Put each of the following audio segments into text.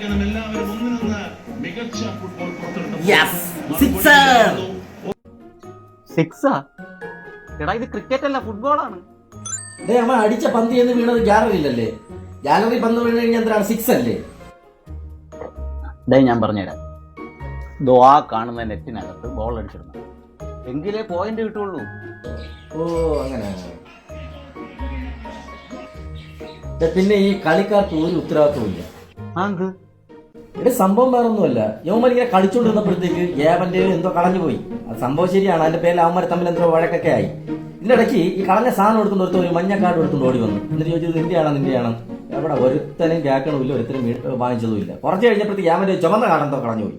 മനസ്സിലാക്കണം, എല്ലാവരും ഒന്നിൽ നിന്ന് മികച്ച ഫുട്ബോൾ സിക്സാ? എടാ ഇത് ക്രിക്കറ്റ് അല്ല, ഫുട്ബോളാണ്. അമ്മ അടിച്ച പന്ത് എന്ന് വീണത് ഗാലറിയിലല്ലേ? ഗാലറി പന്ത് വീണ് കഴിഞ്ഞാൽ എന്തിനാണ്? സിക്സ് അല്ലേ? ഞാൻ പറഞ്ഞുതരാം. ആ കാണുന്ന നെറ്റിനകത്ത് ബോൾ അടിച്ചിരുന്നു എങ്കിലേ പോയിന്റ് കിട്ടുള്ളൂ. ഓ അങ്ങനെ. പിന്നെ ഈ കളിക്കാർക്ക് ഒരു ഉത്തരവാദിത്വം ഇല്ല. ഇവിടെ സംഭവം വേറെ ഒന്നുമല്ല. യവന്മാർ ഇങ്ങനെ കളിച്ചോണ്ടിരുന്നപ്പോഴത്തേക്ക് ഏവന്റെ എന്തോ കളഞ്ഞു പോയി. അത് സംഭവം ശരിയാണ്. അതിന്റെ പേരിൽ അവന്മാർ തമ്മിൽ എന്തോ വഴക്കൊക്കെ ആയി. ഇതിന്റെ ഇടയ്ക്ക് ഈ കളഞ്ഞ സാധനം എടുത്തുകൊണ്ട് ഒരുത്തം ഒരു മഞ്ഞ കാർഡ് എടുത്തുകൊണ്ട് ഓടി വന്നു. എന്നിട്ട് ചോദിച്ചത് നിന്റെയാണോ? എവിടെ ഒരുത്തനും കേൾക്കണമില്ല, ഒരുത്തനും വാങ്ങിച്ചതുമില്ല. കുറച്ച് കഴിഞ്ഞപ്പോഴത്തേക്ക് ഏവന്റെ ചുമന്ന കാർഡ് എന്തോ കളഞ്ഞു പോയി.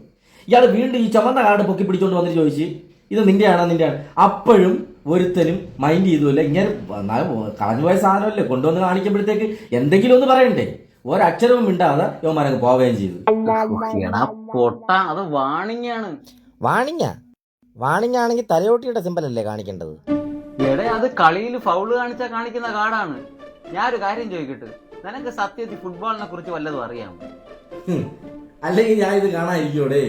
ഇയാൾ വീണ്ടും ഈ ചുമന്ന കാർഡ് പൊക്കി പിടിച്ചോണ്ട് വന്നിട്ട് ചോദിച്ച് ഇത് നിന്റെയാണോ? അപ്പോഴും ഒരുത്തനും മൈൻഡ് ചെയ്തുമില്ല. ഇങ്ങനെ കളഞ്ഞുപോയ സാധനമല്ലേ കൊണ്ടുവന്ന് കാണിക്കുമ്പോഴത്തേക്ക് എന്തെങ്കിലും ഒന്ന് പറയണ്ടേ? ഒരക്ഷരവും മിണ്ടാതെ യോമാരങ്ങ് പോവുകയും ചെയ്തു. അത് വാണിങ്ങാണ്. വാണിങ്ങാണെങ്കിൽ തലയോട്ടിയുടെ സിമ്പൽ അല്ലേ കാണിക്കേണ്ടത്? എടേ അത് കളിയിൽ ഫൗള് കാണിച്ചാ കാണിക്കുന്ന കാർഡാണ്. ഞാനൊരു കാര്യം ചോദിക്കട്ടെ, നിനക്ക് സത്യത്തിൽ ഫുട്ബോളിനെ കുറിച്ച് വല്ലതും അറിയാമോ? അല്ലെങ്കിൽ ഞാൻ ഇത് കാണാതിരിക്കൂടെ?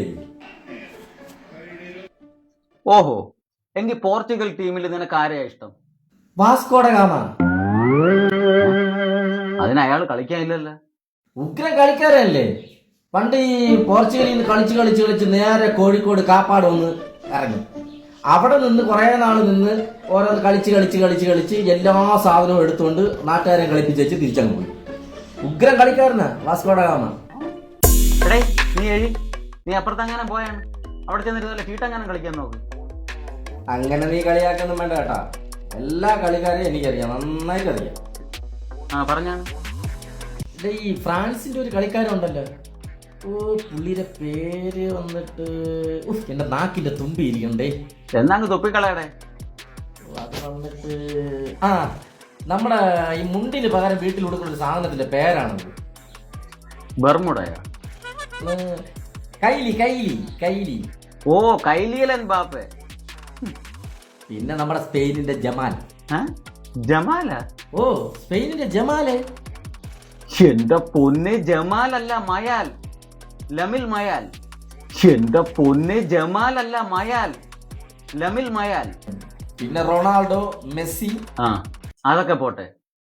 ഓഹോ, എങ്കിൽ പോർച്ചുഗൽ ടീമിൽ നിനക്ക് ആരെയാ ഇഷ്ടം? Vasco da Gama. അതിന് അയാൾ കളിക്കാനില്ലല്ലോ. ഉഗ്രം കളിക്കാരല്ലേ? പണ്ട് ഈ പോർച്ചുഗലിൽ നിന്ന് കളിച്ച് നേരെ കോഴിക്കോട് കാപ്പാട് വന്ന് ഇറങ്ങി. അവിടെ നിന്ന് കുറെ നാൾ നിന്ന് ഓരോന്ന് കളിച്ച് എല്ലാ സാധനവും എടുത്തുകൊണ്ട് നാട്ടുകാരെ കളിപ്പിച്ച് വെച്ച് തിരിച്ചങ്ങ് പോയി. ഉഗ്രം കളിക്കാരനാ വാസ്കോ ഡ ഗാമ. നീ അപ്പുറത്തങ്ങനെ പോയാണ് അവിടെ ചെന്നിരുന്നല്ലേ ചീട്ടങ്ങനെ കളിക്കാൻ നോക്കും. അങ്ങനെ നീ കളിയാക്കൊന്നും വേണ്ട കേട്ടാ. എല്ലാ കളിക്കാരെയും എനിക്കറിയാം, നന്നായിട്ട് അറിയാം. പറഞ്ഞാണ്. ഈ ഫ്രാൻസിന്റെ ഒരു കളിക്കാരുണ്ടല്ലോ, പുള്ളിയുടെ പേര് വന്നിട്ട് എന്റെ നാക്കിന്റെ തുമ്പി ഇരിക്കണ്ടേ. എന്നാണ് തൊപ്പിക്കളയടെ? അത് വന്നിട്ട് നമ്മുടെ ഈ മുണ്ടിന് പകരം വീട്ടിൽ കൊടുക്കുന്ന ഒരു സാധനത്തിന്റെ പേരാണത്. ബർമുഡയാ? കൈലി. ഓ, കൈലിയലൻ ബാപ്പേ. പിന്നെ നമ്മുടെ സ്പെയിനിന്റെ ജമാൽ. ജമാല? ഓ, സ്പെയിനിന്റെ ജമാല്. എന്റെ പൊന്നെ, ജമാലല്ല മയാൽ, ലമിൽ മയാൽ. എന്റെ പൊന്നെ, ജമാലല്ല മയാൽ, ലമിൽ മയാൽ. പിന്നെ റൊണാൾഡോ, മെസ്സി. അതൊക്കെ പോട്ടെ,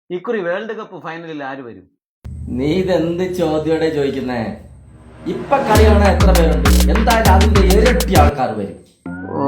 ഇക്കുറി വേൾഡ് കപ്പ് ഫൈനലിൽ ആര് വരും? നീ ഇതെന്ത് ചോദ്യോടെ ചോദിക്കുന്നേ? ഇപ്പൊ കളി കാണാൻ എത്ര പേരുണ്ട്? എന്തായാലും അതിന്റെ ഇരട്ടി ആൾക്കാർ വരും. ഓ